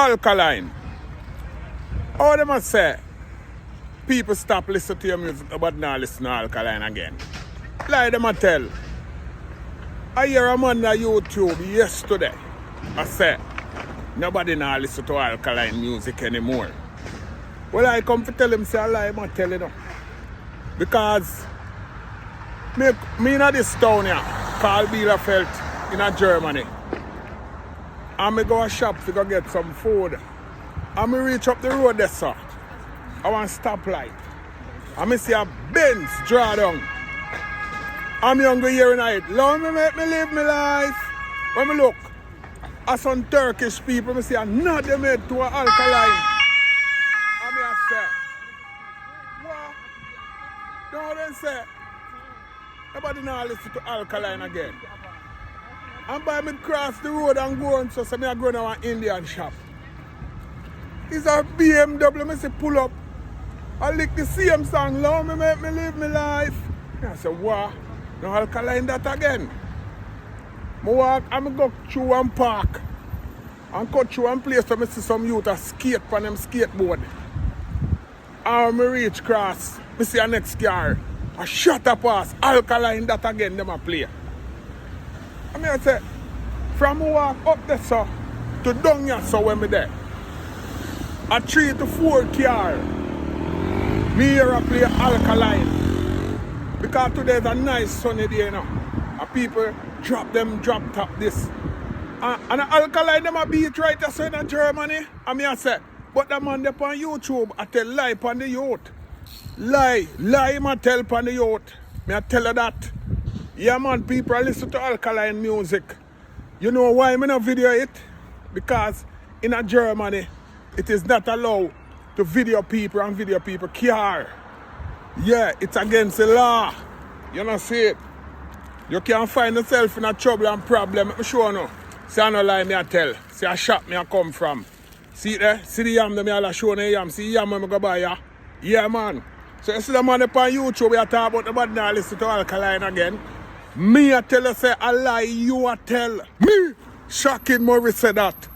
Alkaline. How them a say? People stop listening to your music but now listen to Alkaline again. Like them a tell. I hear a man on YouTube yesterday. I said, nobody now listen to Alkaline music anymore. Well, I come to tell him, say, I lie, I'm telling him. Because me in this town here, called Bielefeld, in Germany. And me go a shop to go get some food. And me reach up the road there, sir. I want stoplight. And me see a Benz draw down. I'm hungry here tonight. Lord, me make me live my life. When me look at some Turkish people, me see another made to an Alkaline. And me I say, what? Don't then say, nobody now listen to Alkaline again. And by me cross the road and go on, so me I go to an Indian shop. It's a BMW, me say pull up. I lick the same song, Lord, me make me live my life. And I say, what? No Alkaline that again. I walk and go through one park and cut through one place where I see some youth a skate on them skateboard. And when I reach cross, I see a next car. I shut up pass, Alkaline that again, them a play. And I say, from walk up there so, to down here so when me there. A 3 to 4 car. Me here a play Alkaline. Because today is a nice sunny day, you know. And people drop top this. And the Alkaline them a beat right there so in Germany. And me I say, but the man there on YouTube, I tell lie upon the youth. Lie him I tell upon the youth. Me I tell her that. Yeah man, people listen to Alkaline music. You know why me not video it? Because in Germany, it is not allowed to video people and video people car. Yeah, it's against the law. You know see it. You can't find yourself in a trouble and problem. Let me show you. See I no lie me I tell. See a shop me I come from. See it there? See the yam them I show you yam. See yam when I go buy ya. Yeah man. So you see the man up on YouTube we are talking about the bad now listen to Alkaline again. Me I tell you say I lie, you I tell. Me! Shocking Morris said that.